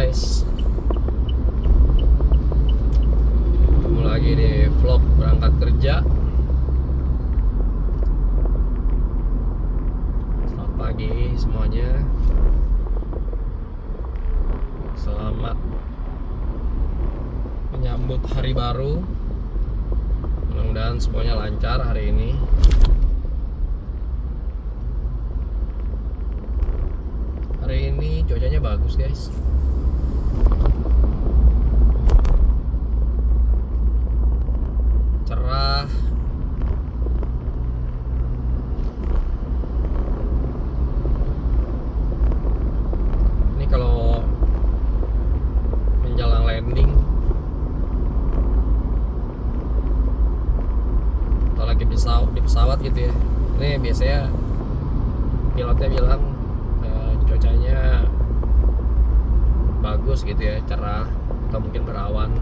guys, ketemu lagi di vlog berangkat kerja. Selamat pagi semuanya. Selamat menyambut hari baru. Mudah-mudahan semuanya lancar hari ini. Hari ini cuacanya bagus guys. Cerah. Ini kalau menjelang landing atau lagi di pesawat gitu ya. Ini biasanya pilotnya bilang cuacanya bagus gitu ya, cerah atau mungkin berawan,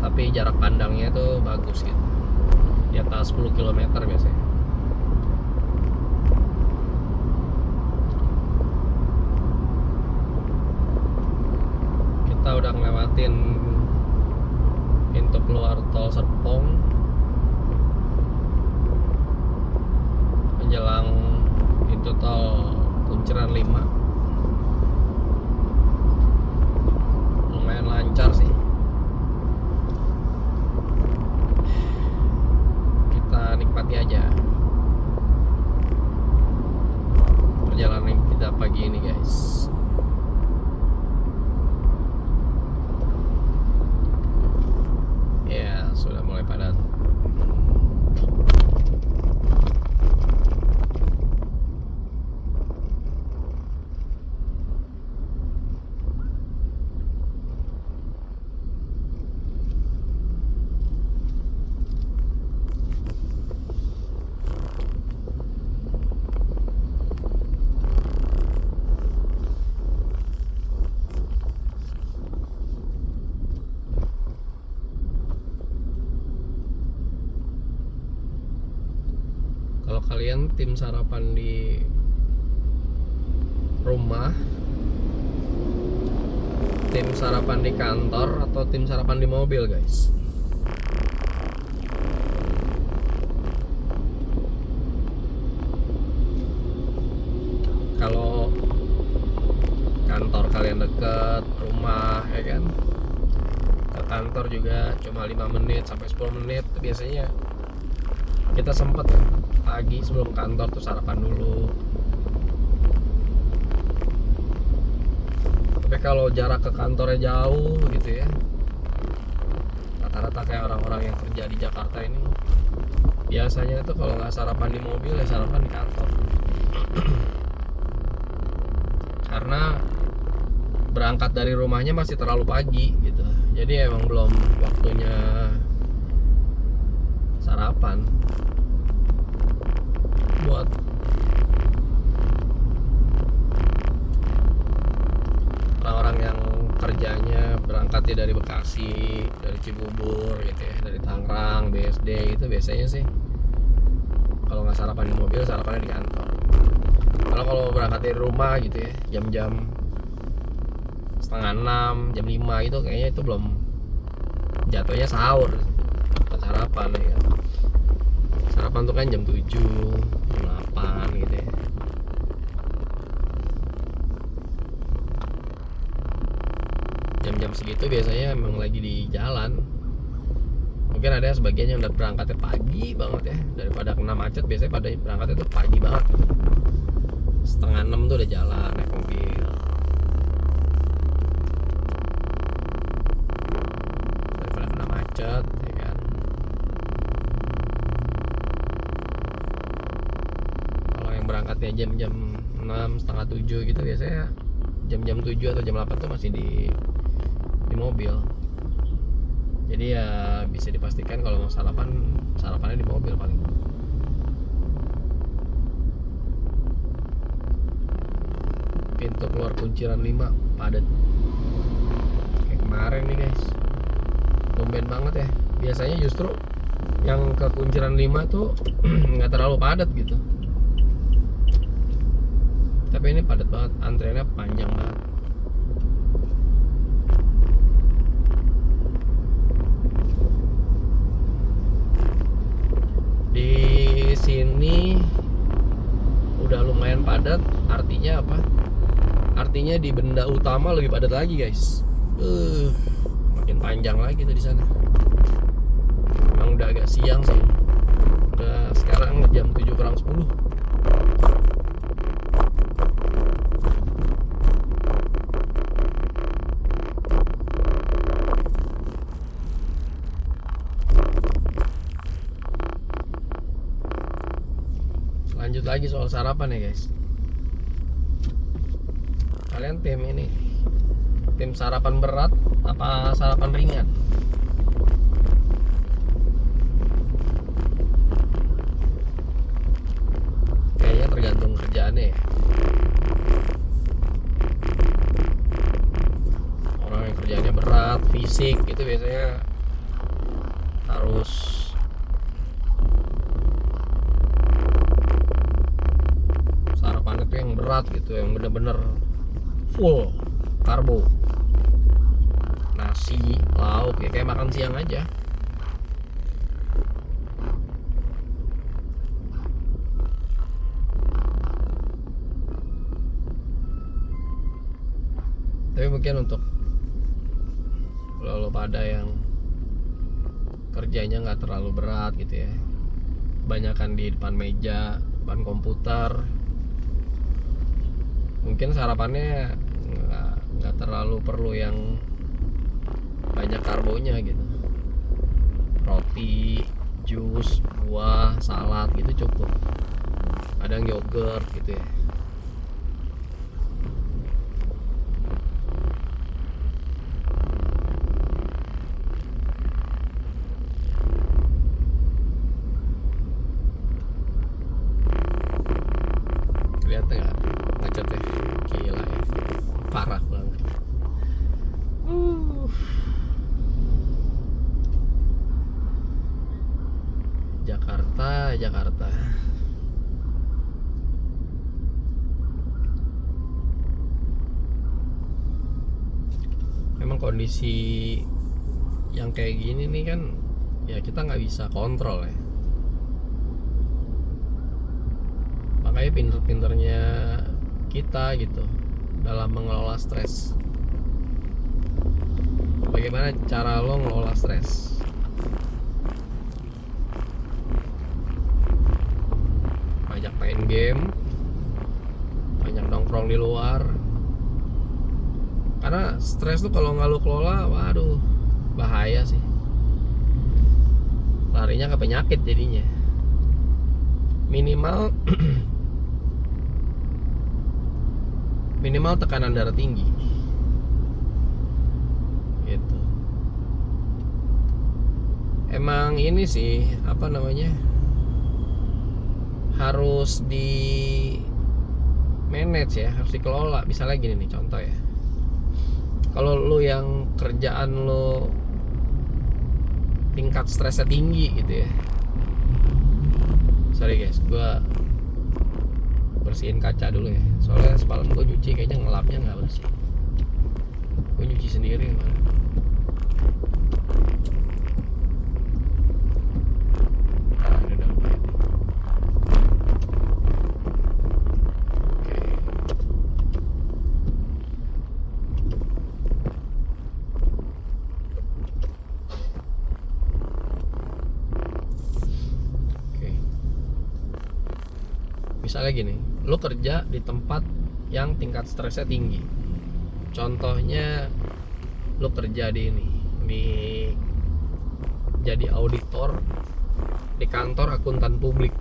tapi jarak pandangnya tuh bagus gitu, di atas 10 km biasanya. Kita udah ngelewatin pintu keluar tol Serpong, menjelang pintu tol Kunciran 5. Lumayan lancar sih. Kita nikmati aja perjalanan kita pagi ini guys. Ya, sudah mulai padat. Kalau kalian tim sarapan di rumah, tim sarapan di kantor, atau tim sarapan di mobil guys? Kalau kantor kalian deket rumah ya kan, ke kantor juga cuma 5 menit sampai 10 menit tuh biasanya kita sempet pagi sebelum kantor tuh sarapan dulu. Tapi kalau jarak ke kantornya jauh gitu ya, rata-rata kayak orang-orang yang kerja di Jakarta ini, biasanya tuh kalau nggak sarapan di mobil ya sarapan di kantor. Karena berangkat dari rumahnya masih terlalu pagi gitu, jadi emang belum waktunya sarapan. Buat orang-orang yang kerjanya berangkatnya dari Bekasi, dari Cibubur gitu ya, dari Tangerang, BSD, itu biasanya sih kalau nggak sarapan di mobil, sarapannya di kantor. Kalau berangkat dari rumah gitu ya, jam-jam 5:30, jam 5 itu kayaknya itu belum jatuhnya sahur, bukan sarapan ya. Sarapan tuh kan jam 7, jam 8 gitu ya. Jam-jam segitu biasanya emang lagi di jalan. Mungkin ada sebagian yang udah berangkatnya pagi banget ya, daripada kena macet. Biasanya pada berangkatnya tuh pagi banget, 5:30 tuh udah jalan naik mobil, daripada kena macet ya kan. Kalau yang berangkatnya jam-jam 6, setengah 7 gitu, biasanya jam-jam 7 atau jam 8 tuh masih di mobil. Jadi ya bisa dipastikan kalau mau sarapannya di mobil paling. Pintu keluar Kunciran 5 padat kayak kemarin nih guys. Tumben banget ya. Biasanya justru yang ke Kunciran 5 tuh nggak terlalu padat gitu. Tapi Tapi ini padat banget, antriannya panjang banget. Di sini udah lumayan padat, artinya apa? Artinya di benda utama lebih padat lagi, guys. Makin panjang lagi tuh di sana. Emang udah agak siang sih. Udah sekarang jam 7:10. Lanjut lagi soal sarapan ya, guys. Kalian tim sarapan berat apa sarapan ringan? Kayaknya tergantung kerjaannya ya. Orang yang kerjaannya berat, fisik itu biasanya harus sarapannya tuh yang berat gitu, yang bener-bener full karbo, nasi, lauk, ya kayak makan siang aja. Tapi mungkin untuk lo pada yang kerjanya nggak terlalu berat gitu ya, kebanyakan di depan meja, depan komputer, mungkin sarapannya nggak terlalu perlu yang banyak karbonya gitu. Roti, jus, buah, salad gitu cukup. Kadang yogurt gitu ya. Kelihatan nggak macetnya? Gila ya, parah banget. Jakarta. Memang kondisi yang kayak gini nih kan, ya kita nggak bisa kontrol ya. Makanya pinter-pinternya kita gitu dalam mengelola stres. Bagaimana cara lo ngelola stres? Banyak main game, banyak nongkrong di luar. Karena stres tuh kalau nggak lo kelola, waduh, bahaya sih. Larinya ke penyakit jadinya. Minimal tekanan darah tinggi. Gitu. Emang ini sih apa namanya? Harus di manage ya, harus dikelola. Misalnya gini nih contoh ya. Kalau lu yang kerjaan lu tingkat stresnya tinggi gitu ya. Sorry guys, gua bersihin kaca dulu ya. Soalnya semalam gua nyuci kayaknya ngelapnya nggak bersih. Gua nyuci sendiri kemarin. Misalnya gini, lo kerja di tempat yang tingkat stresnya tinggi. Contohnya lo kerja jadi auditor di kantor akuntan publik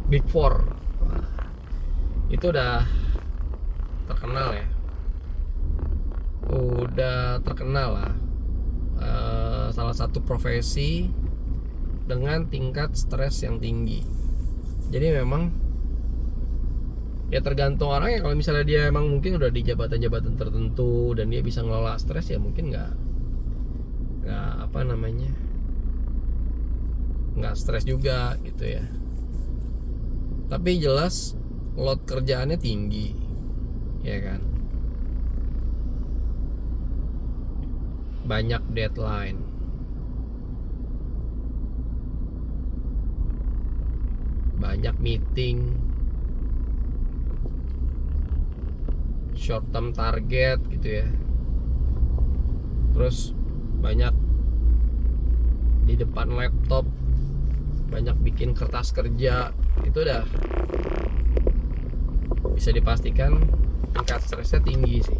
Big Four. Itu udah terkenal ya, lah, salah satu profesi dengan tingkat stres yang tinggi. Jadi memang ya tergantung orang ya. Kalau misalnya dia emang mungkin udah di jabatan-jabatan tertentu dan dia bisa ngelola stres, ya mungkin nggak stres juga gitu ya. Tapi jelas load kerjaannya tinggi. ya kan? Banyak deadline, banyak meeting, short term target gitu ya. Terus banyak di depan laptop, banyak bikin kertas kerja, itu udah bisa dipastikan tingkat stresnya tinggi sih.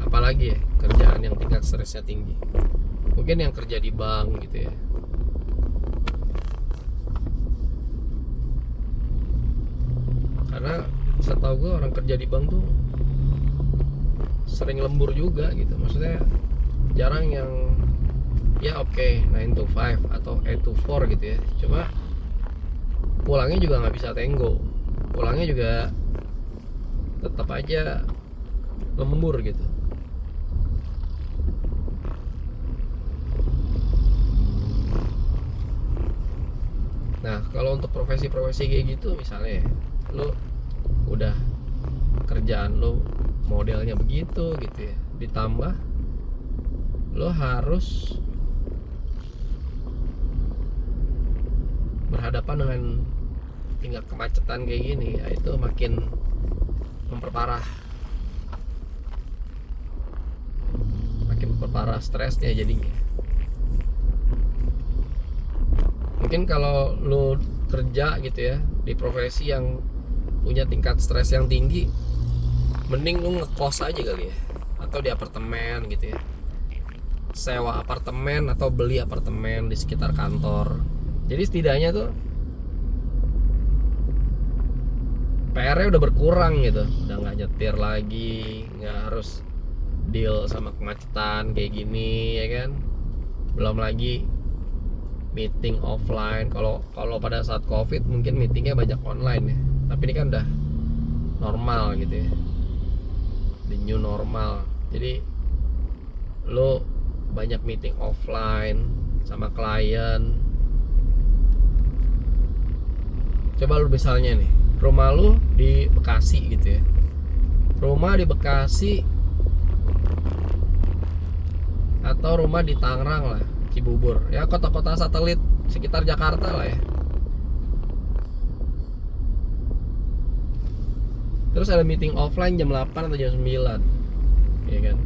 Apalagi ya kerjaan yang tingkat stresnya tinggi, mungkin yang kerja di bank gitu ya. Karena setahu gue orang kerja di bank tuh sering lembur juga gitu. Maksudnya jarang yang ya oke 9 to 5 atau 8 to 4 gitu ya. Cuma pulangnya juga nggak bisa tenggo, pulangnya juga tetap aja lembur gitu. Nah kalau untuk profesi-profesi kayak gitu, misalnya lo udah kerjaan lo modelnya begitu gitu ya, ditambah lo harus berhadapan dengan tingkat kemacetan kayak gini, ya itu makin memperparah stresnya jadinya. Mungkin kalau lo kerja gitu ya di profesi yang punya tingkat stres yang tinggi, mending lu ngekos aja kali ya, atau di apartemen gitu ya, sewa apartemen atau beli apartemen di sekitar kantor. Jadi setidaknya tuh PR-nya udah berkurang gitu, udah nggak nyetir lagi, nggak harus deal sama kemacetan kayak gini ya kan. Belum lagi meeting offline. Kalau pada saat COVID mungkin meetingnya banyak online ya, tapi ini kan udah normal gitu ya, the new normal. Jadi lo banyak meeting offline sama klien. Coba lu misalnya nih, rumah lu di Bekasi gitu ya, rumah di Bekasi atau rumah di Tangerang lah, Cibubur ya, kota-kota satelit sekitar Jakarta lah ya. Terus ada meeting offline jam 8 atau jam 9 ya kan.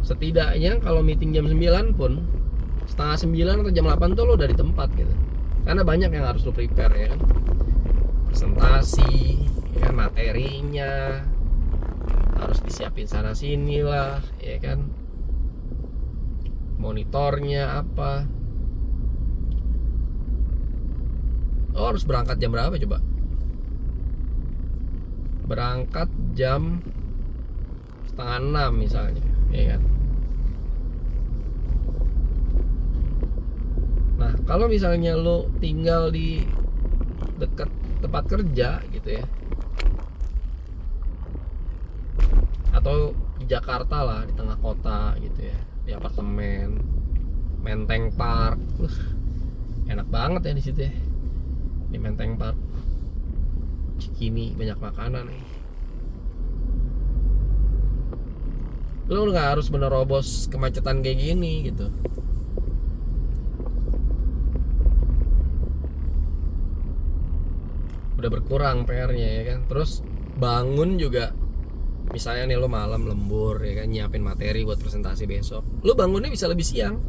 Setidaknya kalau meeting jam 9 pun setengah 9 atau jam 8 tuh lo udah di tempat gitu. Karena banyak yang harus lo prepare ya kan, presentasi ya kan, materinya harus disiapin sana sini lah ya kan, monitornya apa. Oh harus berangkat jam berapa coba? Berangkat jam setengah 6 misalnya ya kan. Nah kalau misalnya lo tinggal di dekat tempat kerja gitu ya, atau di Jakarta lah, di tengah kota gitu ya, di apartemen Menteng Park, enak banget ya di situ ya, di Menteng Park Cikini, banyak makanan nih. Lo nggak harus menerobos kemacetan kayak gini gitu. Udah berkurang PR-nya ya kan. Terus bangun juga, misalnya nih lo malam lembur ya kan, nyiapin materi buat presentasi besok, lo bangunnya bisa lebih siang,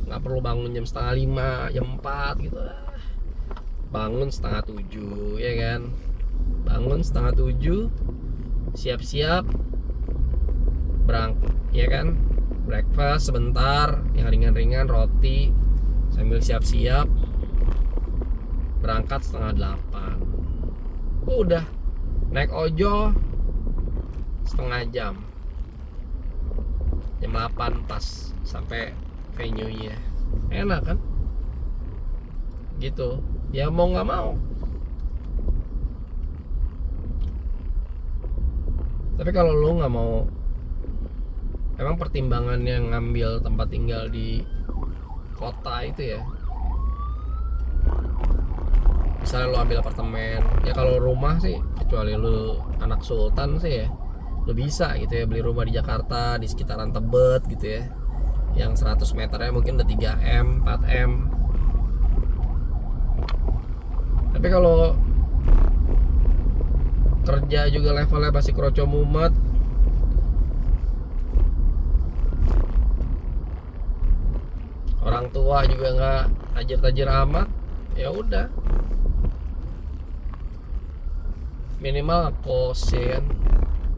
nggak perlu bangun jam setengah 5, jam 4 gitu. Bangun setengah 7 ya kan, bangun setengah 7, siap-siap berangkat ya kan, breakfast sebentar yang ringan-ringan, roti, sambil siap-siap berangkat setengah 8. Udah naik ojol setengah jam, jam 8 pas sampai venue-nya. Enak kan gitu ya, mau nggak mau. Tapi kalau lu nggak mau memang pertimbangannya ngambil tempat tinggal di kota itu ya, misalnya lo ambil apartemen ya, kalau rumah sih kecuali lo anak sultan sih ya, lo bisa gitu ya beli rumah di Jakarta di sekitaran Tebet gitu ya, yang 100 meternya mungkin udah 3M 4M. Tapi kalau kerja juga levelnya masih kroco mumet, orang tua juga nggak tajir-tajir amat, ya udah minimal kos ya kan,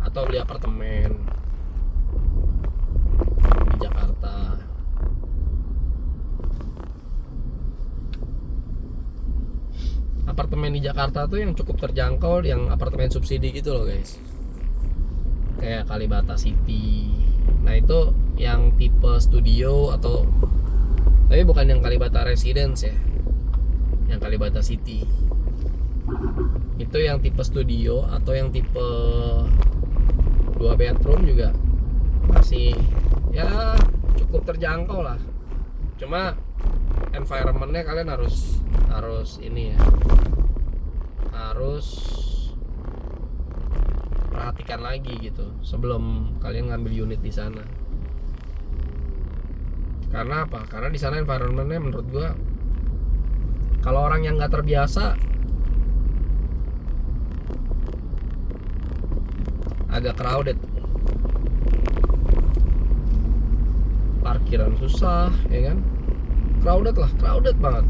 atau beli apartemen di Jakarta. Apartemen di Jakarta tuh yang cukup terjangkau, yang apartemen subsidi gitu loh guys, kayak Kalibata City. Nah itu yang tipe studio, atau tapi bukan yang Kalibata Residence ya, yang Kalibata City itu yang tipe studio atau yang tipe 2 bedroom juga masih ya cukup terjangkau lah. Cuma environmentnya kalian harus ini ya, harus perhatikan lagi gitu sebelum kalian ngambil unit di sana. Karena apa? Karena di sana environmentnya menurut gua kalau orang yang nggak terbiasa agak crowded, parkiran susah ya kan, crowded banget.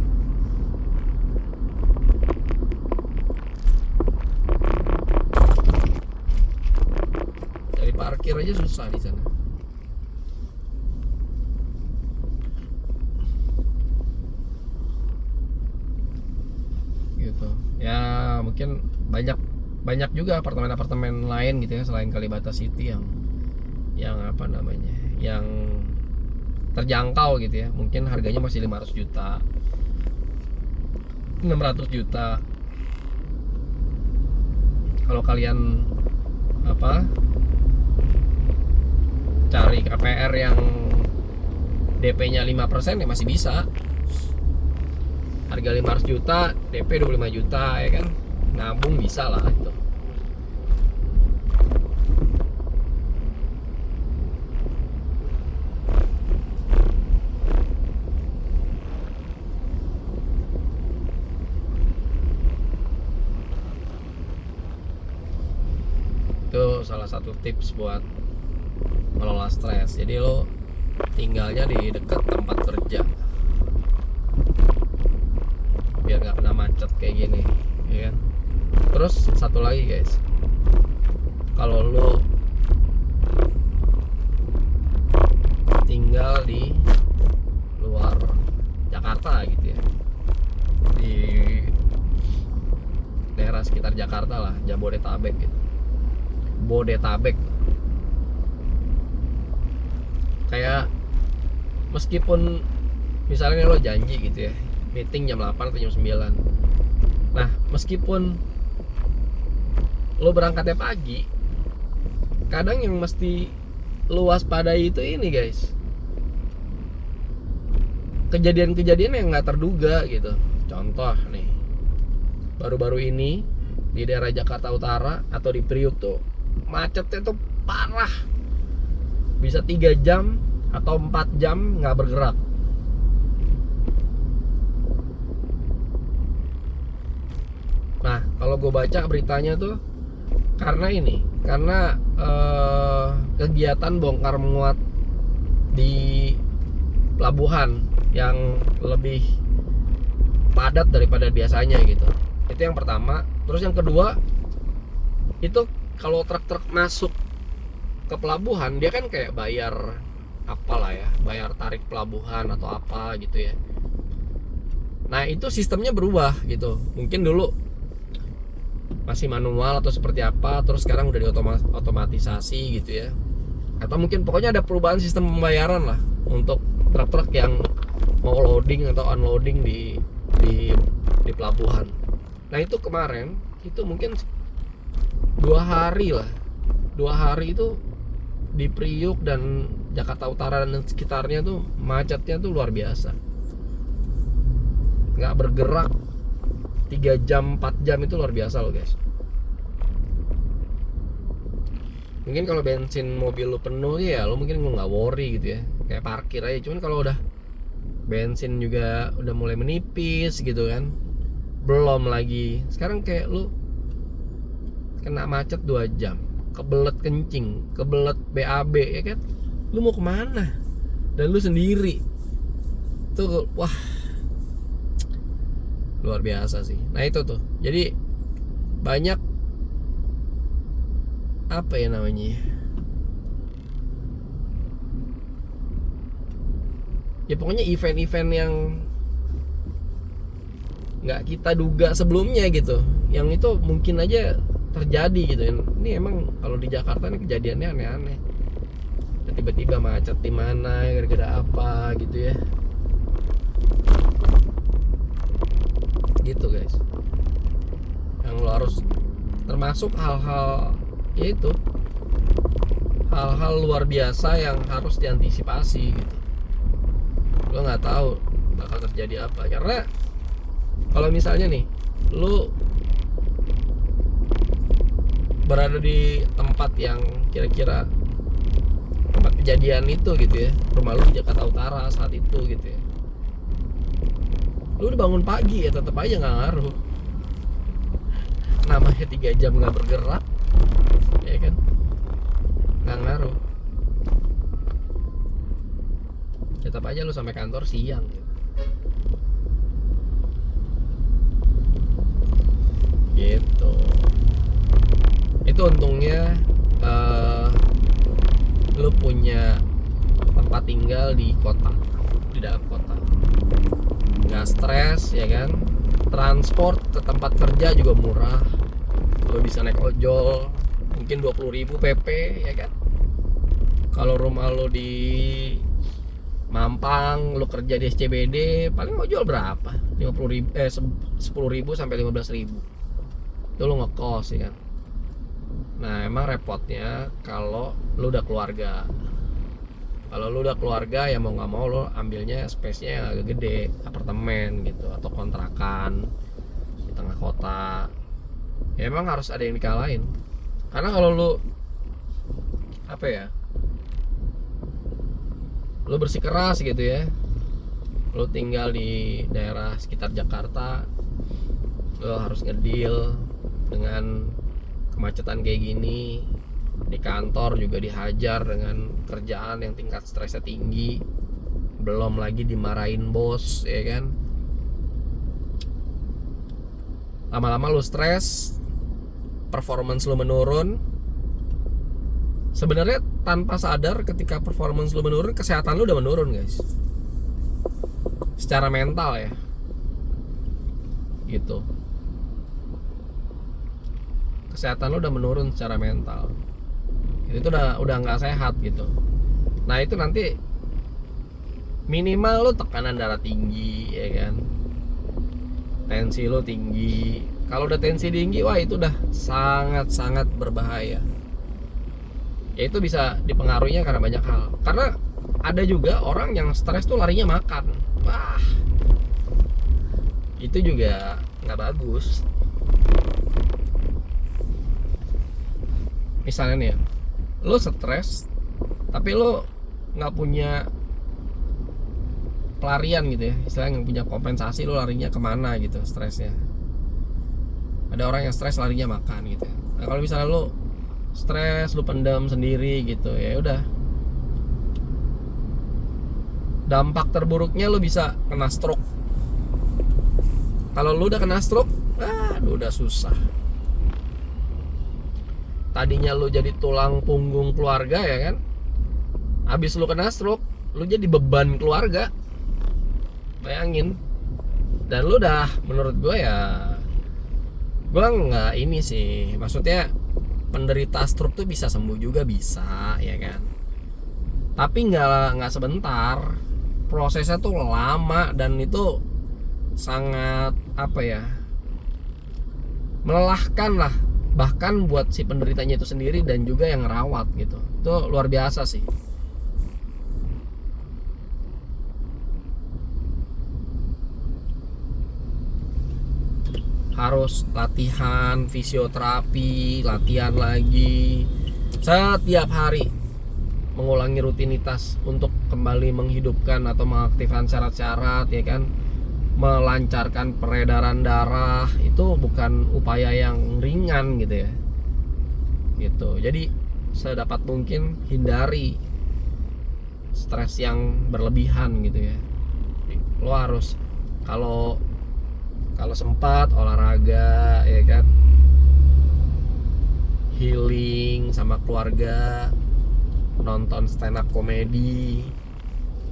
Cari parkir aja susah di sana. Gitu ya, mungkin banyak juga apartemen lain gitu ya selain Kalibata City yang apa namanya, yang terjangkau gitu ya, mungkin harganya masih 500 juta 600 juta. Kalau kalian apa cari KPR yang DP-nya 5% ya masih bisa. Harga 500 juta, DP 25 juta ya kan, nabung bisa lah itu. Itu salah satu tips buat mengelola stres. Jadi lo tinggalnya di dekat tempat kerja biar nggak kena macet kayak gini ya kan. Terus satu lagi guys, kalau lo tinggal di luar Jakarta gitu ya, di daerah sekitar Jakarta lah, Jabodetabek gitu, Bodetabek, kayak meskipun misalnya lo janji gitu ya meeting jam 8 atau jam 9, nah meskipun lo berangkatnya pagi, kadang yang mesti lo waspadai itu ini guys, kejadian-kejadian yang nggak terduga gitu. Contoh nih, baru-baru ini di daerah Jakarta Utara atau di Priuk tuh macetnya tuh parah, bisa 3 jam atau 4 jam nggak bergerak. Nah kalau gue baca beritanya tuh karena kegiatan bongkar muat di pelabuhan yang lebih padat daripada biasanya gitu. Itu yang pertama. Terus yang kedua, itu kalau truk-truk masuk ke pelabuhan dia kan kayak bayar apalah ya, bayar tarik pelabuhan atau apa gitu ya. Nah itu sistemnya berubah gitu. Mungkin dulu masih manual atau seperti apa, terus sekarang udah diotomatisasi gitu ya. Atau mungkin pokoknya ada perubahan sistem pembayaran lah untuk truk-truk yang mau loading atau unloading di pelabuhan. Nah itu kemarin itu mungkin 2 hari lah, 2 hari itu di Priuk dan Jakarta Utara dan sekitarnya tuh macetnya tuh luar biasa. Nggak bergerak 3 jam 4 jam itu luar biasa loh guys. Mungkin kalau bensin mobil lu penuh ya lu mungkin lu nggak worry gitu ya, kayak parkir aja. Cuman kalau udah bensin juga udah mulai menipis gitu kan, belum lagi sekarang kayak lu kena macet 2 jam, kebelet kencing, kebelet BAB ya kan, lu mau kemana? Dan lu sendiri tuh, wah luar biasa sih. Nah itu tuh, jadi banyak apa ya namanya ya, pokoknya event-event yang nggak kita duga sebelumnya gitu, yang itu mungkin aja terjadi gitu. Ini emang kalau di Jakarta nih kejadiannya aneh-aneh, tiba-tiba macet di mana gara-gara apa gitu ya, gitu guys. Yang lo harus, termasuk hal-hal yaitu hal-hal luar biasa yang harus diantisipasi gitu. Lo nggak tahu bakal terjadi apa, karena kalau misalnya nih lo berada di tempat yang kira-kira tempat kejadian itu gitu ya, rumah lo di Jakarta Utara saat itu gitu ya, lo udah bangun pagi ya tetap aja nggak ngaruh. Namanya 3 jam nggak bergerak ya kan, nggak ngaruh. Tetap aja lu sampai kantor siang gitu. Itu untungnya lu punya tempat tinggal di kota, di dalam kota, nggak stres ya kan. Transport ke tempat kerja juga murah, lu bisa naik ojol mungkin 20.000 PP ya kan. Kalau rumah lu di Mampang, lu kerja di SCBD, paling ojol berapa? 50.000, 10.000 sampai 15.000. Itu lu ngekos ya kan. Nah emang repotnya kalau lu udah keluarga. Kalau lu udah keluarga ya mau nggak mau lu ambilnya space-nya yang agak gede, apartemen gitu atau kontrakan di tengah kota. Ya emang harus ada yang dikalahin. Karena kalau lu apa ya, lu bersikeras gitu ya, lu tinggal di daerah sekitar Jakarta, lu harus ngedil dengan kemacetan kayak gini. Di kantor juga dihajar dengan kerjaan yang tingkat stresnya tinggi, belum lagi dimarahin bos ya kan. Lama-lama lu stres, performance lu menurun. Sebenarnya tanpa sadar ketika performance lu menurun, kesehatan lu udah menurun guys, secara mental ya gitu. Kesehatan lu udah menurun secara mental, itu udah nggak sehat gitu. Nah itu nanti minimal lu tekanan darah tinggi ya kan, tensi lu tinggi. Kalau udah tensi tinggi, wah itu udah sangat berbahaya. Ya itu bisa dipengaruhinya karena banyak hal. Karena ada juga orang yang stres tuh larinya makan. Wah, itu juga nggak bagus. Misalnya nih ya, lo stres tapi lo nggak punya pelarian gitu ya, istilahnya nggak punya kompensasi, lo larinya kemana gitu stresnya. Ada orang yang stres larinya makan gitu. Nah kalau misalnya lo stres, lu pendam sendiri gitu, ya udah, dampak terburuknya lu bisa kena stroke. Kalau lu udah kena stroke, aduh udah susah. Tadinya lu jadi tulang punggung keluarga ya kan, habis lu kena stroke, lu jadi beban keluarga. Bayangin. Dan lu udah, menurut gue ya, gue nggak ini sih, maksudnya penderita stroke tuh bisa sembuh juga, bisa ya kan, tapi nggak sebentar, prosesnya tuh lama dan itu sangat apa ya, melelahkan lah, bahkan buat si penderitanya itu sendiri dan juga yang ngerawat gitu. Itu luar biasa sih. harus latihan fisioterapi, latihan lagi setiap hari, mengulangi rutinitas untuk kembali menghidupkan atau mengaktifkan syarat-syarat, ya kan, melancarkan peredaran darah, itu bukan upaya yang ringan gitu ya, gitu. Jadi sedapat mungkin hindari stres yang berlebihan gitu ya. Lo harus kalau sempat olahraga, ya kan, healing sama keluarga, nonton stand up komedi,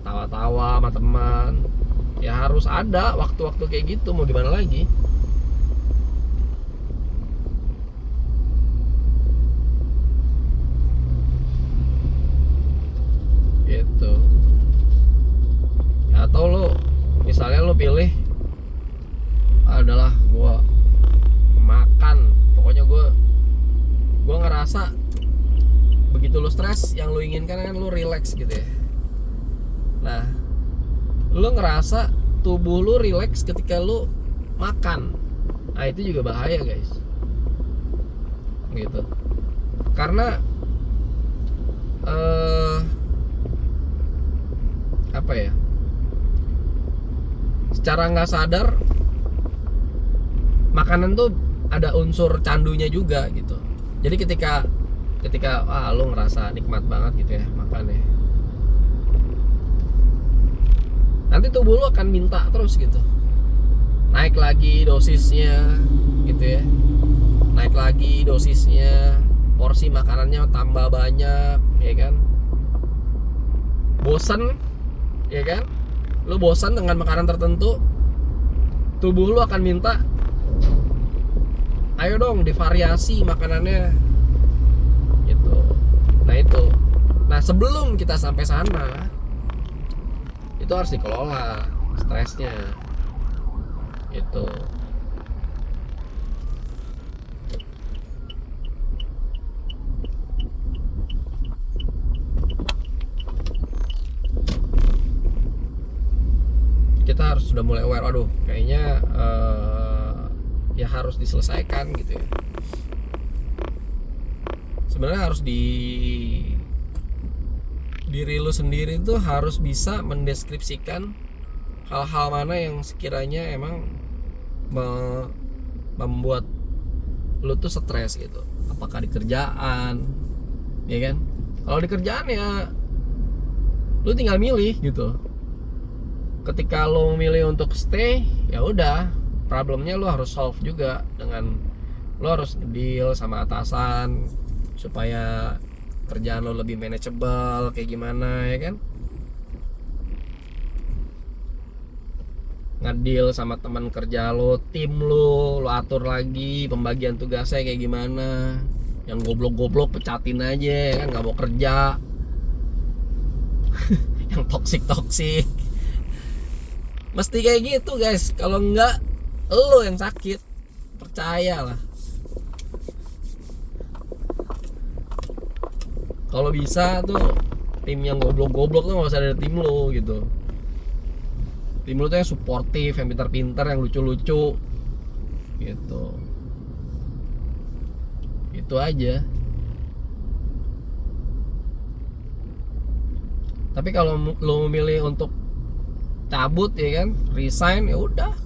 tawa-tawa sama teman. Ya harus ada waktu-waktu kayak gitu, mau gimana lagi. Gitu. Atau lo misalnya lo pilih adalah gua makan, pokoknya gua ngerasa begitu lo stres, yang lo inginkan kan lo relax gitu ya. Nah, lo ngerasa tubuh lo relax ketika lo makan, nah itu juga bahaya guys, gitu. Karena apa ya, secara nggak sadar makanan tuh ada unsur candunya juga gitu. Jadi ketika lo ngerasa nikmat banget gitu ya makan ya, nanti tubuh lo akan minta terus gitu, naik lagi dosisnya gitu ya, naik lagi dosisnya, porsi makanannya tambah banyak, ya kan. Bosan, ya kan, lo bosan dengan makanan tertentu, tubuh lo akan minta, ayo dong divariasi makanannya gitu. Nah sebelum kita sampai sana, itu harus dikelola stresnya itu. Kita harus sudah mulai aware, aduh kayaknya ya harus diselesaikan gitu ya. Sebenarnya harus diri lu sendiri tuh harus bisa mendeskripsikan hal-hal mana yang sekiranya emang membuat lu tuh stres gitu. Apakah di kerjaan, ya kan? Kalau di kerjaan ya lu tinggal milih gitu. Ketika lo memilih untuk stay, ya udah, problemnya lo harus solve juga dengan lo harus deal sama atasan supaya kerjaan lo lebih manageable kayak gimana, ya kan. Ngedeal sama teman kerja lo, tim lo atur lagi pembagian tugasnya kayak gimana. Yang goblok-goblok pecatin aja, ya kan, nggak mau kerja. Yang toksik mesti kayak gitu guys, kalau enggak lo yang sakit, percayalah. Kalau bisa tuh tim yang goblok-goblok tuh nggak usah ada tim lo gitu. Tim lo tuh yang suportif, yang pintar-pintar, yang lucu-lucu gitu. Itu aja. Tapi kalau lo memilih untuk cabut, ya kan, resign, ya udah,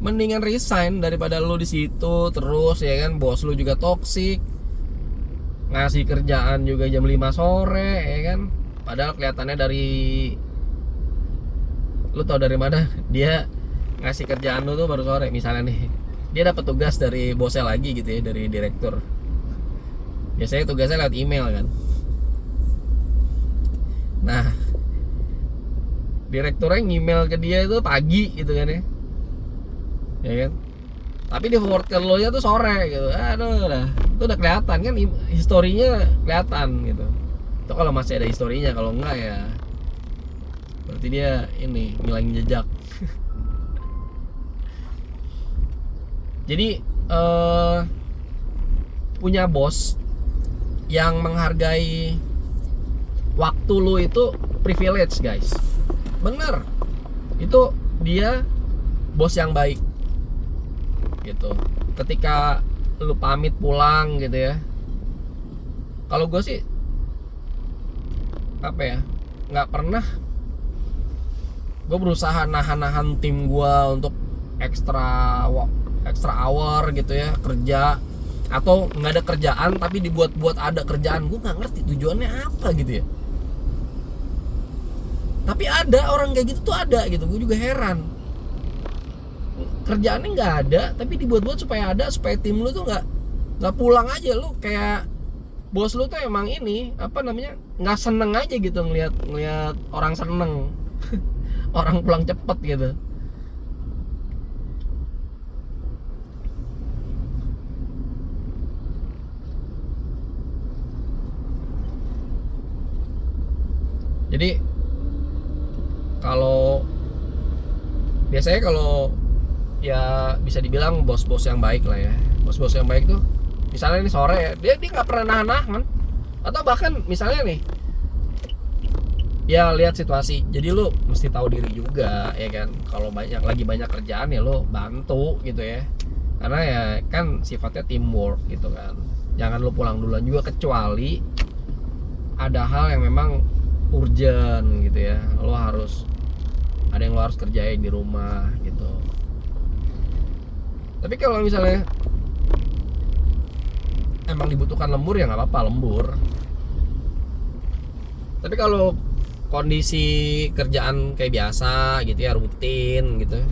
mendingan resign daripada lo di situ terus, ya kan. Bos lo juga toksik, ngasih kerjaan juga jam 5 sore, ya kan. Padahal kelihatannya dari lo tau dari mana dia ngasih kerjaan lo tuh baru sore. Misalnya nih, dia dapat tugas dari bosnya lagi gitu ya, dari direktur. Biasanya tugasnya lewat email kan. Nah, direkturnya email ke dia itu pagi gitu kan ya kan. Tapi di forward ke lo nya tuh sore gitu. Aduh, itu udah kelihatan kan, historinya kelihatan gitu. Itu kalau masih ada historinya, kalau enggak ya berarti dia ini ngilangin jejak. Jadi punya bos yang menghargai waktu lo itu privilege guys. Bener, itu dia bos yang baik. gitu. Ketika lu pamit pulang gitu ya, kalau gue sih apa ya, nggak pernah gue berusaha nahan tim gue untuk ekstra hour gitu ya, kerja, atau nggak ada kerjaan tapi dibuat ada kerjaan. Gue nggak ngerti tujuannya apa gitu ya, tapi ada orang kayak gitu tuh, ada gitu. Gue juga heran, kerjaannya nggak ada tapi dibuat supaya ada, supaya tim lu tuh nggak pulang aja. Lu kayak bos lu tuh emang ini apa namanya, nggak seneng aja gitu ngelihat orang seneng orang pulang cepet gitu. Jadi kalau biasanya kalau ya bisa dibilang bos-bos yang baik lah ya, bos-bos yang baik tuh misalnya ini sore ya, dia nggak pernah nahan, atau bahkan misalnya nih ya lihat situasi, jadi lu mesti tahu diri juga ya kan, kalau lagi banyak kerjaan ya lu bantu gitu ya, karena ya kan sifatnya teamwork gitu kan. Jangan lu pulang duluan juga kecuali ada hal yang memang urgent gitu ya, lo harus ada yang lo harus kerjain di rumah gitu. Tapi kalau misalnya emang dibutuhkan lembur ya nggak apa-apa lembur. Tapi kalau kondisi kerjaan kayak biasa gitu ya, rutin gitu,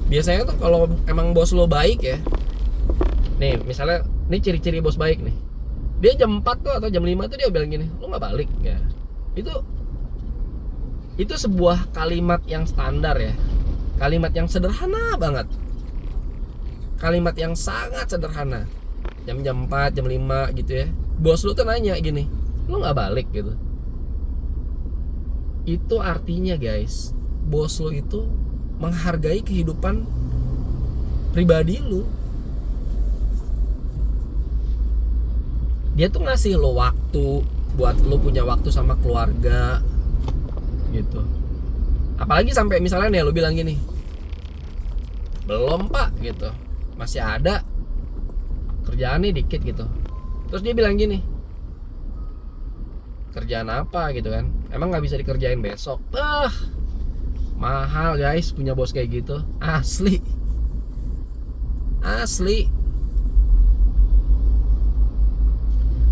biasanya tuh kalau emang bos lo baik ya, nih misalnya nih ciri-ciri bos baik nih, dia jam 4 tuh atau jam 5 tuh dia bilang gini, lo nggak balik ya. Itu sebuah kalimat yang standar ya, kalimat yang sederhana banget, kalimat yang sangat sederhana. Jam 4, jam 5 gitu ya, bos lu tuh nanya gini, lu nggak balik gitu. Itu artinya guys, bos lu itu menghargai kehidupan pribadi lu. Dia tuh ngasih lo waktu buat lo punya waktu sama keluarga gitu. Apalagi sampai misalnya nih lo bilang gini, belum pak gitu, masih ada kerjaan nih dikit gitu. Terus dia bilang gini, kerjaan apa gitu kan, emang nggak bisa dikerjain besok? Mahal guys punya bos kayak gitu, asli.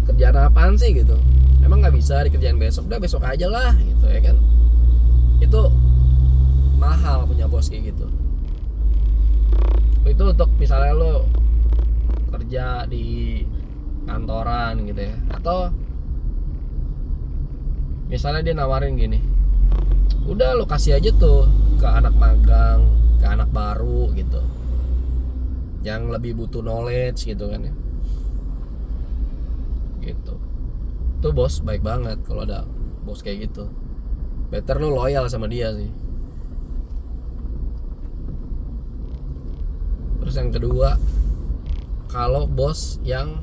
Kerjaan apaan sih gitu, emang nggak bisa dikerjain besok? Udah besok aja lah gitu ya kan. Itu mahal punya bos kayak gitu. Itu untuk misalnya lo kerja di kantoran gitu ya, atau misalnya dia nawarin gini, udah lo kasih aja tuh ke anak magang, ke anak baru gitu, yang lebih butuh knowledge gitu kan ya, gitu. Tuh bos baik banget kalau ada bos kayak gitu. Better lo loyal sama dia sih. Terus yang kedua, kalau bos yang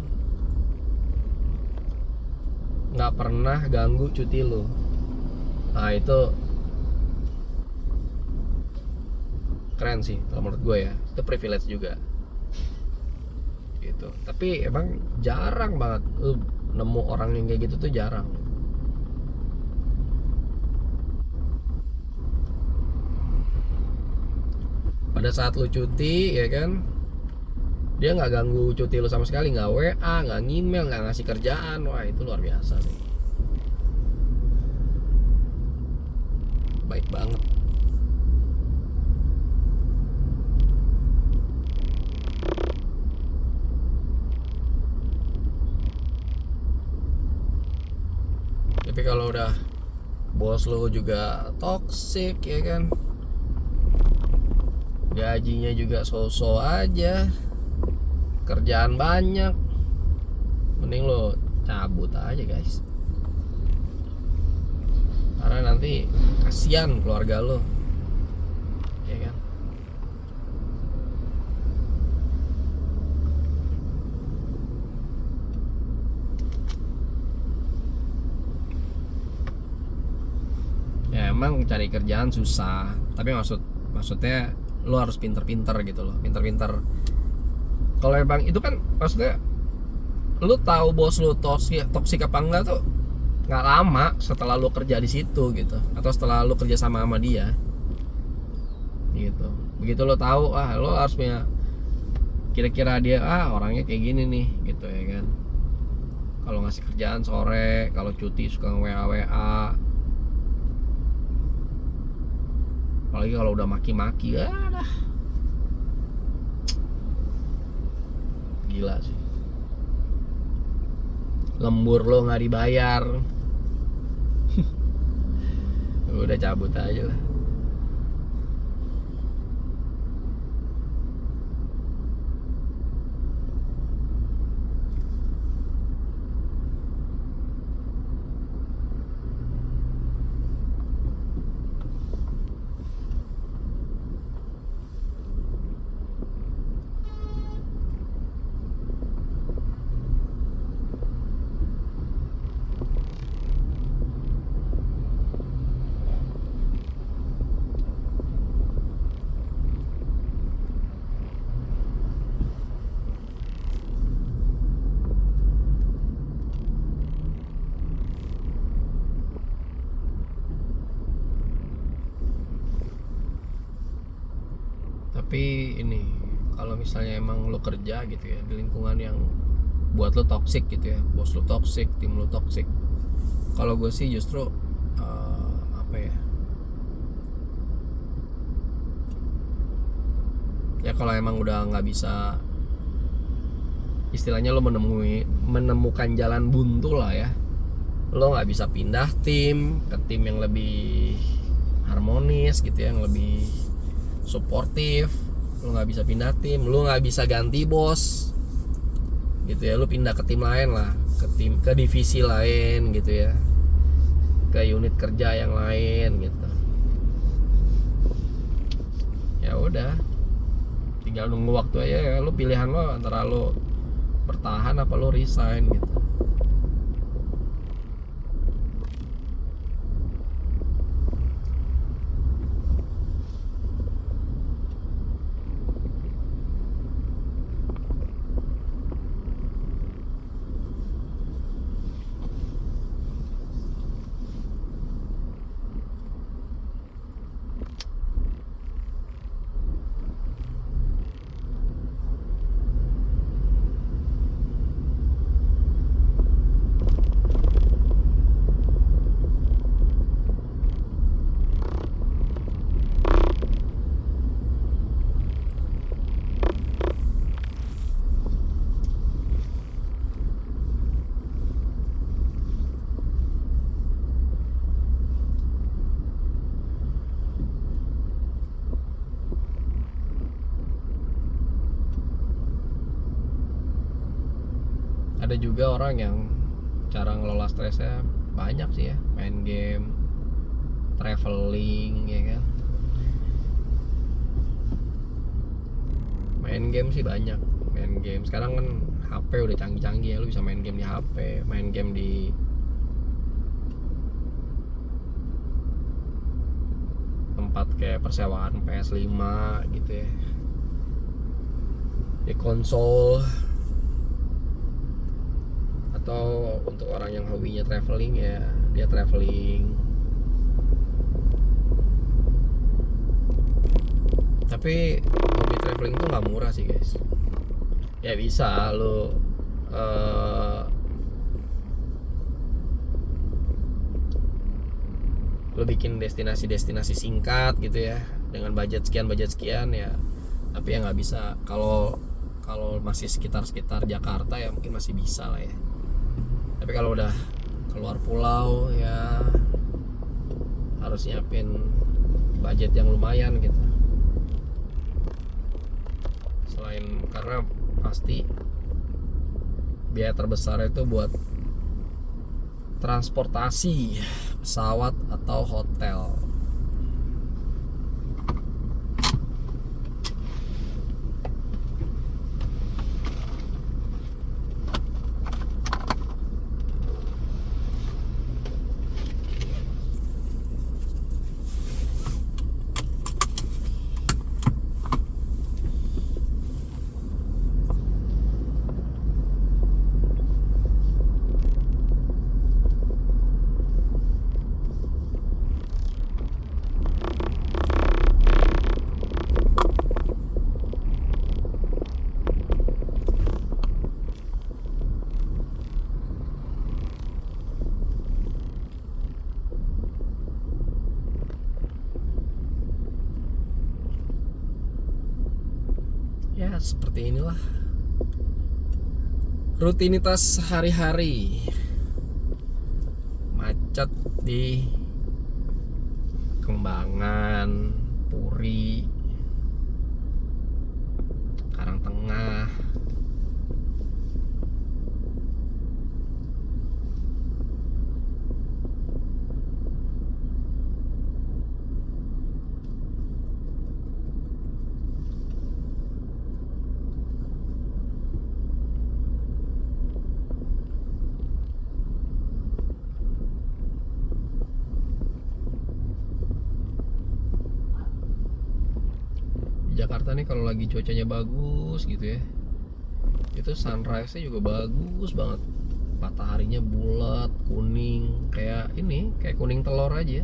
nggak pernah ganggu cuti lo, nah itu keren sih kalau menurut gue ya. Itu privilege juga gitu. Tapi emang jarang banget nemu orang yang kayak gitu tuh, jarang. Pada saat lu cuti ya kan, dia nggak ganggu cuti lu sama sekali, nggak WA, nggak ngemail, nggak ngasih kerjaan. Wah itu luar biasa sih, baik banget. Tapi kalau udah bos lu juga toxic ya kan, gajinya juga so-so aja, kerjaan banyak, mending lo cabut aja guys, karena nanti kasihan keluarga lo ya kan. Ya emang cari kerjaan susah, tapi maksudnya lo harus pinter-pinter gitu loh, pinter-pinter Kalau emang itu kan maksudnya lu tahu bos lu toksik apa enggak tuh nggak lama setelah lu kerja di situ gitu, atau setelah lu kerja sama dia gitu. Begitu lo tahu, lo harus punya, kira-kira dia orangnya kayak gini nih gitu ya kan. Kalau ngasih kerjaan sore, kalau cuti suka WA WA, apalagi kalau udah maki-maki, dah gila sih. Lembur lo nggak dibayar, udah cabut aja lah. Tapi ini, kalau misalnya emang lo kerja gitu ya di lingkungan yang buat lo toksik gitu ya, bos lo toksik, tim lo toksik, kalau gue sih justru apa ya kalau emang udah nggak bisa, istilahnya lo menemukan jalan buntu lah ya, lo nggak bisa pindah tim ke tim yang lebih harmonis gitu ya, yang lebih suportif, lo nggak bisa pindah tim, lo nggak bisa ganti bos gitu ya, lo pindah ke tim lain lah, ke divisi lain gitu ya, ke unit kerja yang lain gitu. Ya udah, tinggal nunggu waktu aja ya, lo pilihan lo antara lo bertahan apa lo resign gitu. Ada juga orang yang cara ngelola stresnya banyak sih ya, main game, traveling ya kan. Main game sih banyak, main game sekarang kan HP udah canggih-canggih ya, lu bisa main game di HP, main game di tempat kayak persewaan PS5 gitu ya, di konsol. Atau untuk orang yang hobinya traveling ya, dia traveling. Tapi hobi traveling tuh nggak murah sih guys. Ya bisa lo lo bikin destinasi singkat gitu ya, dengan budget sekian ya. Tapi ya nggak bisa kalau masih sekitar Jakarta ya mungkin masih bisa lah ya. Tapi kalau udah keluar pulau ya harus nyiapin budget yang lumayan gitu. Selain karena pasti biaya terbesar itu buat transportasi, pesawat atau hotel. seperti inilah rutinitas hari-hari, macet di Kembangan, Puri, Karangtengah. Jakarta nih kalau lagi cuacanya bagus gitu ya, itu sunrise-nya juga bagus banget, mataharinya bulat kuning kayak ini, kayak kuning telur aja.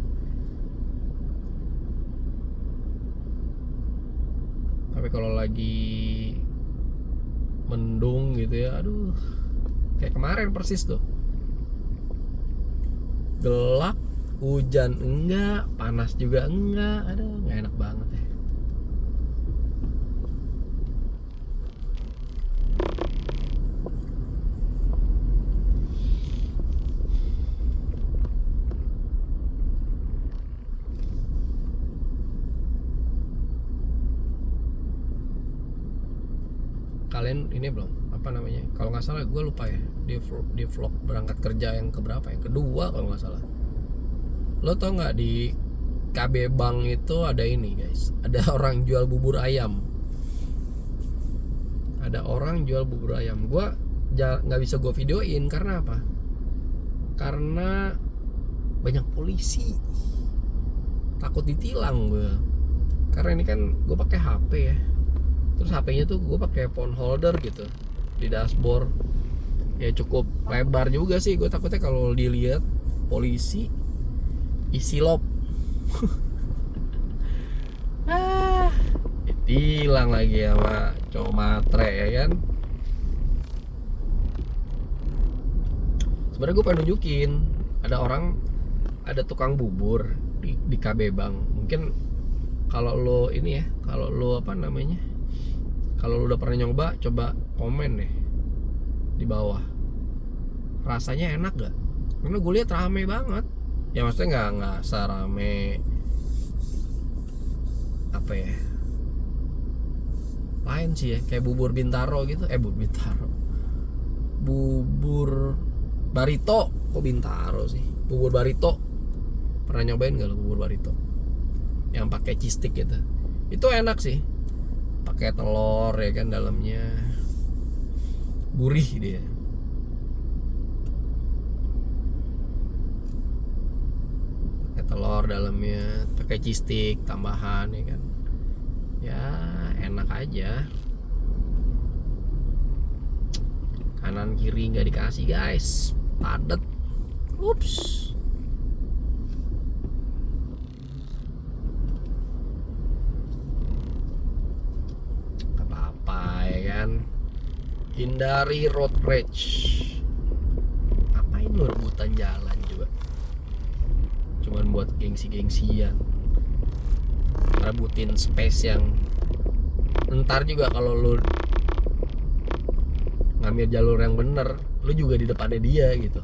Tapi kalau lagi mendung gitu ya, aduh, kayak kemarin persis tuh, gelap, hujan enggak, panas juga enggak, aduh nggak enak banget ya. Kalian ini belum apa namanya, kalau nggak salah gue lupa ya, di vlog berangkat kerja yang keberapa, yang kedua kalau nggak salah, lo tau nggak di KB Bank itu ada ini guys, ada orang jual bubur ayam, ada orang jual bubur ayam. Gue nggak bisa gue videoin karena apa, karena banyak polisi, takut ditilang gue, karena ini kan gue pakai HP ya, terus HP-nya tuh gue pakai phone holder gitu di dashboard ya, cukup lebar juga sih. Gue takutnya kalau dilihat polisi isi lop ditilang lagi sama cowok matre ya kan. Sebenarnya gue pengen nunjukin, ada tukang bubur di KB Bank. Mungkin kalau lo ini ya, kalau lo apa namanya, kalau lu udah pernah nyoba, coba komen deh di bawah. Rasanya enak gak? Karena gue lihat rame banget. Ya maksudnya nggak serame apa ya, lain sih ya, kayak bubur Bintaro gitu. Bubur Bintaro, bubur Barito. Kok Bintaro sih? Bubur Barito. Pernah nyobain gak lo bubur Barito? Yang pakai cheese stick gitu. Itu enak sih. Pakai telur ya kan, dalamnya gurih dia. Pakai telur dalamnya, pakai cheese stick tambahan ya kan. Ya enak aja. Kanan kiri nggak dikasih guys, padet. Ups. Hindari road rage. Ngapain lu rebutan jalan juga? Cuman buat gengsi-gengsian, rebutin space yang ntar juga kalau lu ngambil jalur yang bener, lu juga di depannya dia gitu.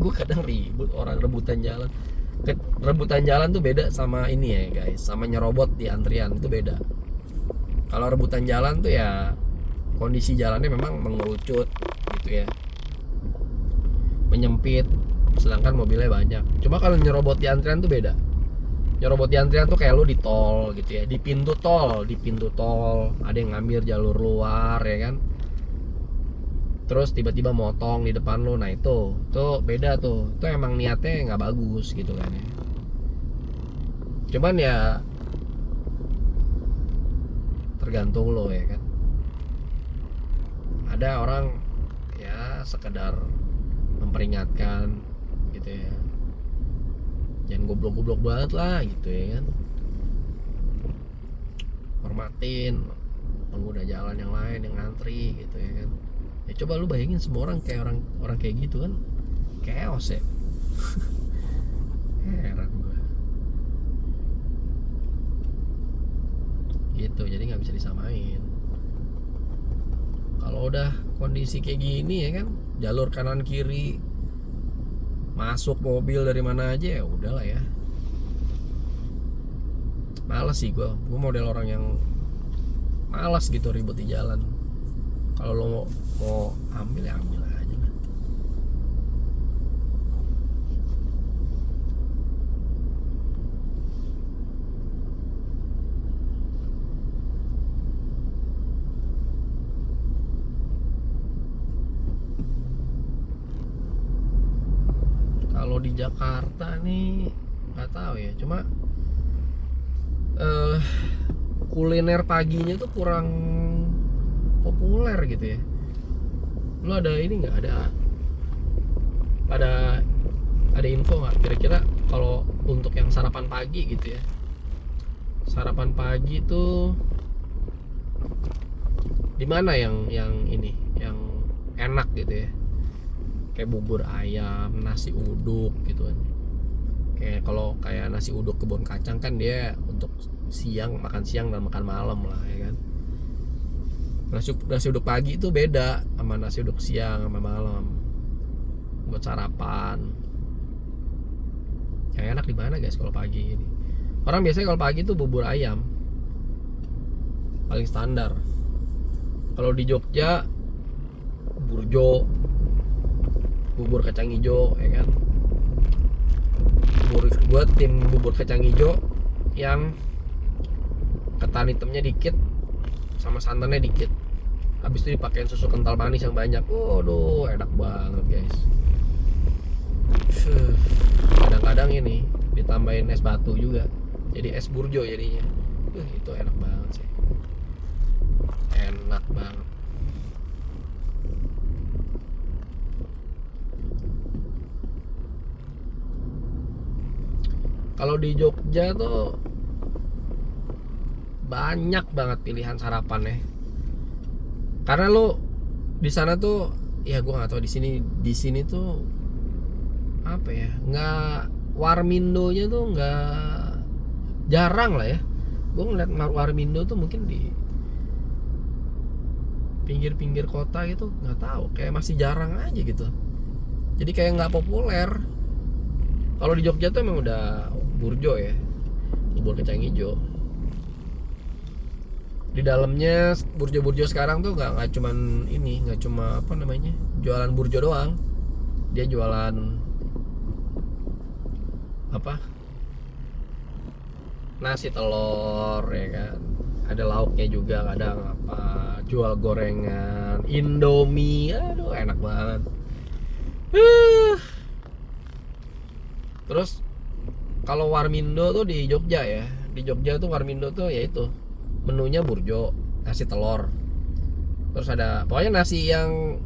Gue kadang ribut orang rebutan jalan. Rebutan jalan tuh beda sama ini ya guys, sama nyerobot di antrian itu beda. Kalau rebutan jalan tuh ya kondisi jalannya memang mengerucut gitu ya, menyempit, sedangkan mobilnya banyak. Cuma kalau nyerobot di antrian tuh beda. Nyerobot di antrian tuh kayak lu di tol gitu ya, di pintu tol ada yang ngambil jalur luar ya kan, terus tiba-tiba motong di depan lu. Nah itu beda tuh, itu emang niatnya nggak bagus gitu kan ya. Cuman ya tergantung lo ya kan. Ada orang ya sekedar memperingatkan gitu ya, jangan goblok-goblok banget lah gitu ya kan, hormatin pengguna jalan yang lain yang ngantri gitu ya kan. Ya coba lu bayangin semua orang kayak gitu kan, chaos ya. Heran gue gitu. gitu, jadi nggak bisa disamain. Kalau udah kondisi kayak gini ya kan, jalur kanan kiri, masuk mobil dari mana aja, ya udahlah ya. Males sih gue model orang yang malas gitu ribut di jalan. Kalau lo mau ambil ya ambil aja lah. Kalau di Jakarta nih nggak tahu ya, cuma kuliner paginya tuh kurang populer gitu ya. Lo ada ini nggak, ada info nggak kira-kira kalau untuk yang sarapan pagi gitu ya? Sarapan pagi tuh di mana yang ini yang enak gitu ya? Kayak bubur ayam, nasi uduk gitu kan. Kayak nasi uduk kebun kacang kan dia untuk siang, makan siang dan makan malam lah ya kan. Nasi uduk pagi itu beda sama nasi uduk siang sama malam. Buat sarapan. Yang enak di mana guys kalau pagi ini? Orang biasanya kalau pagi itu bubur ayam. Paling standar. Kalau di Jogja burjo, bubur kacang hijau ya kan. Gue tim bubur kacang hijau yang ketan hitamnya dikit sama santannya dikit, habis itu dipakein susu kental manis yang banyak. Waduh, enak banget guys. Kadang-kadang ini ditambahin es batu juga, jadi es burjo jadinya. Itu enak banget sih, enak banget. Kalau di Jogja tuh banyak banget pilihan sarapan ya. Karena lo di sana tuh, ya gue nggak tahu di sini tuh apa ya, nggak, warmindonya tuh nggak, jarang lah ya. Gue ngeliat warmindo tuh mungkin di pinggir-pinggir kota gitu, nggak tahu, kayak masih jarang aja gitu. Jadi kayak nggak populer. Kalau di Jogja tuh emang udah burjo ya, bubur kacang hijau. Di dalamnya burjo-burjo sekarang tuh nggak cuman ini, nggak cuma apa namanya jualan burjo doang. Dia jualan apa, nasi telur ya kan, ada lauknya juga kadang, apa, jual gorengan, Indomie, aduh enak banget. Terus kalau warmindo tuh di Jogja ya, di Jogja tuh warmindo tuh yaitu menunya burjo, nasi telur, terus ada pokoknya nasi yang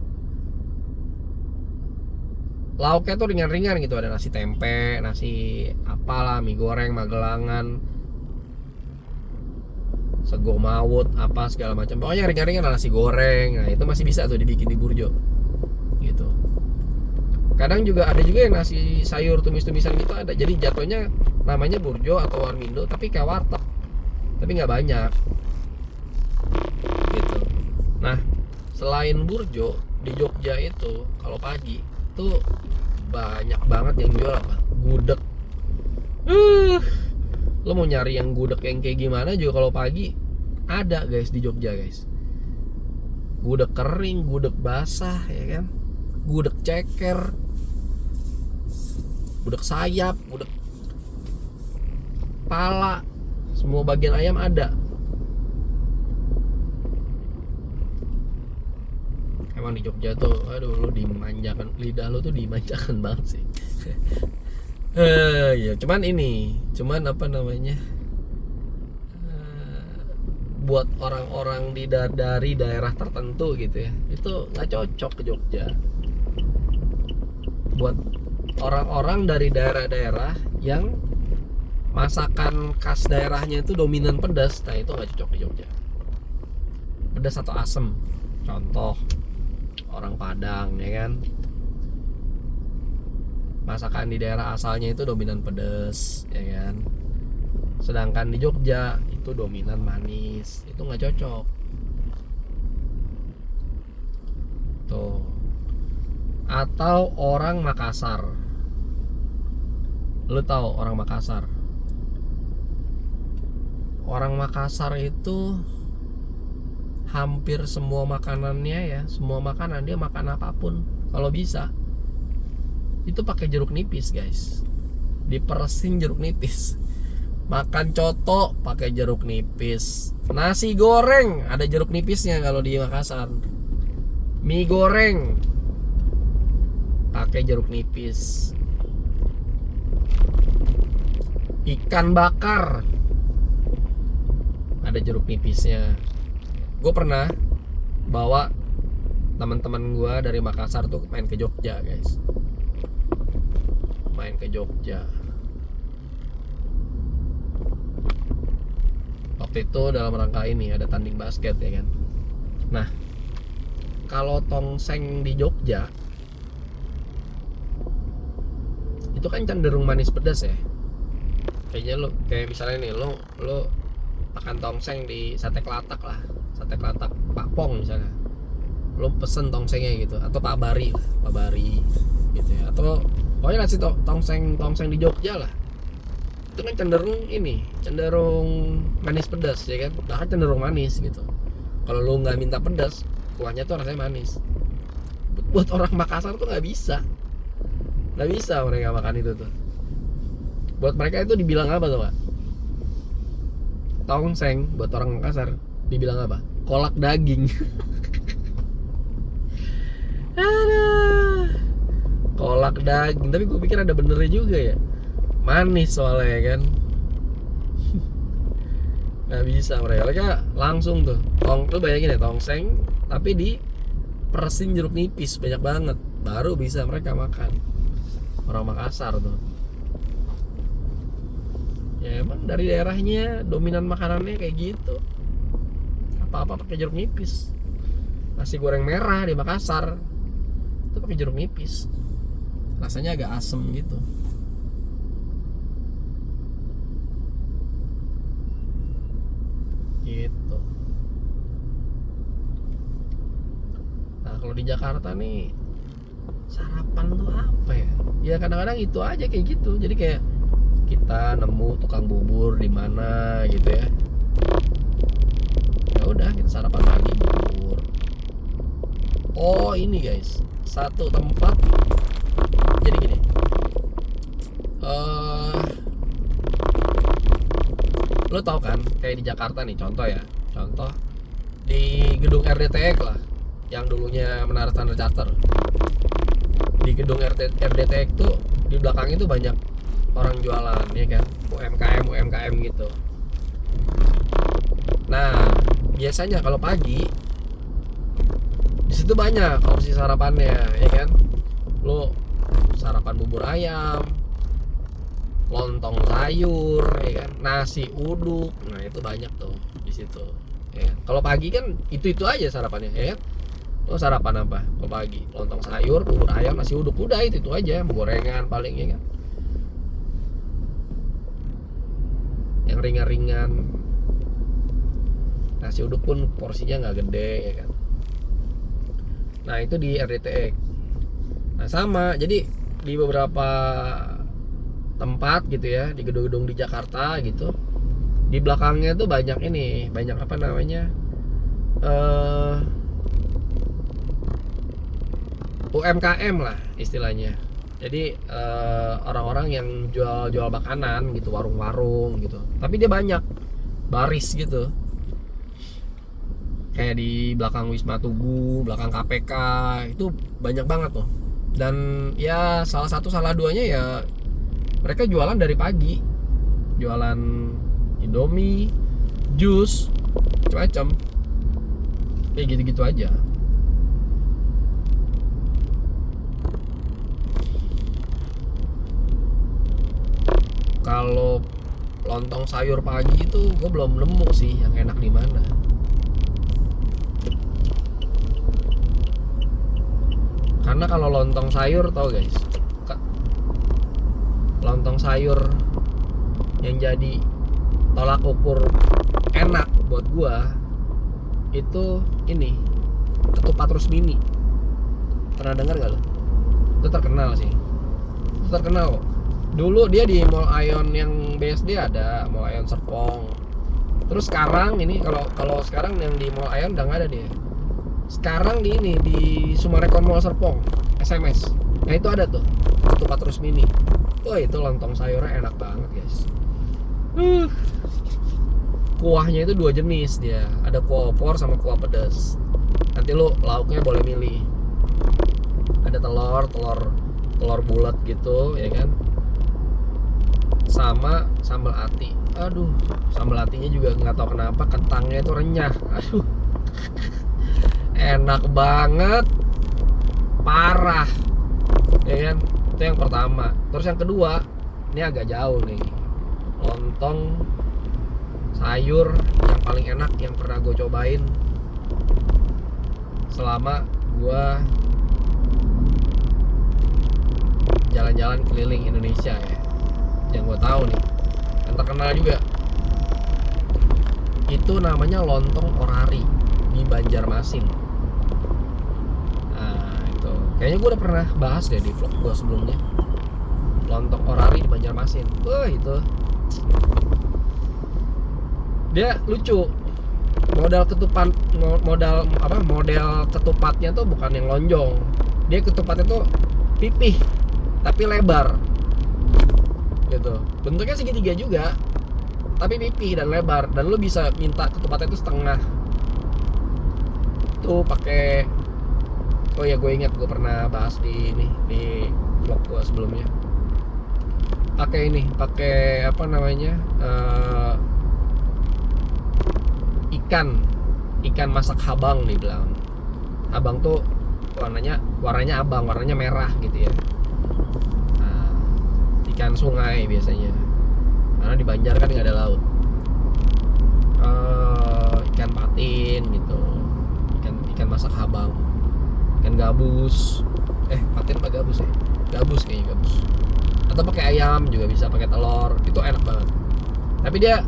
lauknya tuh ringan-ringan gitu, ada nasi tempe, nasi apalah, mie goreng, magelangan, sego mawut, apa segala macam, pokoknya ringan-ringan, nasi goreng. Nah itu masih bisa tuh dibikin di burjo gitu. Kadang juga ada juga yang nasi sayur tumis-tumisan gitu ada, jadi jatuhnya namanya burjo atau warmindo tapi kayak warteg, tapi nggak banyak gitu. Nah selain burjo di Jogja itu kalau pagi tuh banyak banget yang jual apa, gudeg. Lo mau nyari yang gudeg yang kayak gimana juga kalau pagi ada guys di Jogja guys. Gudeg kering, gudeg basah ya kan, gudeg ceker, gudeg sayap, gudeg pala, semua bagian ayam ada. Emang di Jogja tuh, aduh, lo dimanjakan, lidah lo tuh dimanjakan banget sih. Ya cuman apa namanya, buat orang-orang dari daerah tertentu gitu ya, itu nggak cocok ke Jogja. Buat orang-orang dari daerah-daerah yang masakan khas daerahnya itu dominan pedas, nah itu nggak cocok di Jogja. Pedas atau asem, contoh orang Padang ya kan, masakan di daerah asalnya itu dominan pedas ya kan. Sedangkan di Jogja itu dominan manis, itu nggak cocok tuh. Atau orang Makassar, lu tahu orang Makassar? Orang Makassar itu hampir semua makanannya ya, semua makanan dia makan apapun kalau bisa itu pakai jeruk nipis guys, diperesin jeruk nipis. Makan coto pakai jeruk nipis, nasi goreng ada jeruk nipisnya kalau di Makassar, mie goreng pakai jeruk nipis, ikan bakar ada jeruk nipisnya. Gue pernah bawa teman-teman gue dari Makassar tuh main ke Jogja guys, main ke Jogja. Waktu itu dalam rangka ini ada tanding basket ya kan. Nah, kalau tongseng di Jogja itu kan cenderung manis pedas ya. Kayaknya lo kayak misalnya nih lo makan tongseng di sate kelatak lah, sate kelatak Pak Pong misalnya, lo pesen tongsengnya gitu, atau Pak Bari gitu ya, atau pokoknya nasi tongseng di Jogja lah, itu kan cenderung manis pedas ya kan, bahkan cenderung manis gitu. Kalau lo nggak minta pedas, kuahnya tuh rasanya manis. Buat orang Makassar tuh nggak bisa mereka makan itu tuh. Buat mereka itu dibilang apa tuh Pak? Tongseng buat orang Makassar dibilang apa? Kolak daging. Kolak daging, tapi gue pikir ada benernya juga ya. Manis soalnya kan. Nggak bisa mereka langsung tuh. Lu bayangin ya tongseng, tapi di peresin jeruk nipis banyak banget, baru bisa mereka makan. Orang Makassar tuh. Ya emang dari daerahnya dominan makanannya kayak gitu. Apa-apa pakai jeruk nipis. Nasi goreng merah di Makassar itu pakai jeruk nipis. Rasanya agak asem gitu. Gitu. Nah, kalau di Jakarta nih sarapan tuh apa ya? Ya kadang-kadang itu aja kayak gitu. Jadi kayak kita nemu tukang bubur di mana gitu ya. Ya udah kita sarapan pagi bubur. Oh ini guys, satu tempat. Jadi gini, lo tau kan kayak di Jakarta nih contoh di gedung RDTX lah, yang dulunya Menara Standar Charter. Di gedung RDTX tuh di belakangnya tuh banyak orang jualan ya kan, UMKM gitu. Nah biasanya kalau pagi di situ banyak opsi sarapannya ya kan. Lo sarapan bubur ayam, lontong sayur ya kan, nasi uduk. Nah itu banyak tuh di situ ya. Kalau pagi kan itu aja sarapannya ya kan. Lo sarapan apa kalau pagi? Lontong sayur, bubur ayam, nasi uduk, udah itu aja. Gorengan paling ya kan, yang ringan-ringan. Nasi uduk pun porsinya nggak gede ya kan. Nah itu di RDTX. Nah sama, jadi di beberapa tempat gitu ya, di gedung-gedung di Jakarta gitu, di belakangnya tuh banyak apa namanya, UMKM lah istilahnya. Jadi orang-orang yang jual makanan gitu, warung-warung gitu, tapi dia banyak baris gitu, kayak di belakang Wisma Tugu, belakang KPK itu banyak banget tuh. Dan ya salah duanya ya mereka jualan dari pagi, jualan Indomie, jus, macam-macam, kayak gitu-gitu aja. Kalau lontong sayur pagi itu gue belum nemu sih yang enak di mana. Karena kalau lontong sayur tau guys, lontong sayur yang jadi tolak ukur enak buat gua itu ini ketupat Rusmini. Pernah dengar gak lo? Itu terkenal sih. Itu terkenal kok. Dulu dia di Mall Aeon yang BSD ada, Mall Aeon Serpong. Terus sekarang ini kalau sekarang yang di Mall Aeon udah nggak ada dia. Sekarang di ini di Sumarekon Mall Serpong, SMS. Nah itu ada tuh ketupat Rusmini. Wah itu lontong sayurnya enak banget guys. Kuahnya itu 2 jenis dia. Ada kuah opor sama kuah pedas. Nanti lu lauknya boleh milih. Ada telur bulat gitu ya kan, sama sambal ati. Aduh, sambal atinya juga nggak tahu kenapa kentangnya itu renyah. Aduh, enak banget, parah ya kan. Itu yang pertama. Terus yang kedua, ini agak jauh nih, lontong sayur yang paling enak yang pernah gue cobain selama gue jalan-jalan keliling Indonesia ya, yang gue tahu nih, yang terkenal juga, itu namanya lontong orari di Banjarmasin. Nah itu kayaknya gue udah pernah bahas deh di vlog gue sebelumnya, lontong orari di Banjarmasin. Wah itu dia lucu, model ketupatnya tuh bukan yang lonjong, dia ketupatnya tuh pipih tapi lebar gitu, bentuknya segitiga juga tapi pipih dan lebar, dan lu bisa minta ketupatnya itu setengah tuh pakai, oh ya gue ingat gue pernah bahas di ini di vlog gue sebelumnya, pakai apa namanya, ikan masak habang dibilang. Habang tuh warnanya abang, warnanya merah gitu ya. Nah, ikan sungai biasanya, karena di Banjar kan nggak ada laut. Ikan patin gitu, ikan masak habang, ikan gabus. Patin apa gabus ya? Gabus kayaknya, gabus. Atau pakai ayam juga bisa, pakai telur, itu enak banget. Tapi dia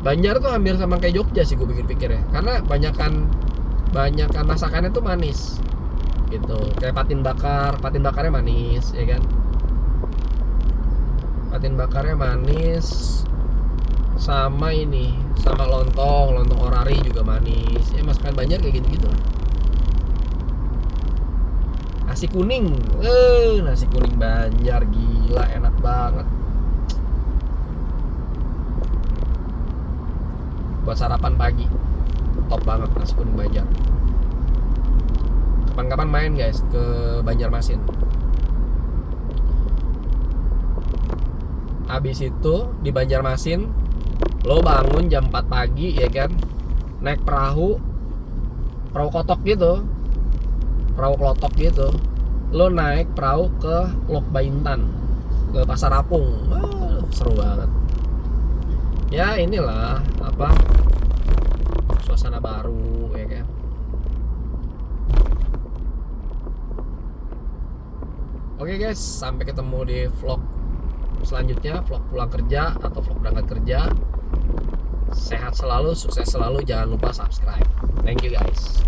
Banjar tuh hampir sama kayak Jogja sih gue pikir-pikir ya, karena banyakan masakannya tuh manis gitu, kayak patin bakarnya manis ya kan, patin bakarnya manis, sama lontong orari juga manis ya. Masakan Banjar kayak gitu-gitu lah. Nasi kuning Banjar gila enak banget buat sarapan pagi, top banget nasi kuning Banjar. Kapan-kapan main guys ke Banjarmasin. Habis itu di Banjarmasin lo bangun jam 4 pagi ya kan, naik perahu klotok gitu, lo naik perahu ke Lok Baintan, ke Pasar Apung. Seru banget ya, inilah apa, suasana baru ya kan. Oke guys, sampai ketemu di vlog selanjutnya, vlog pulang kerja atau vlog berangkat kerja. Sehat selalu, sukses selalu, jangan lupa subscribe. Thank you guys.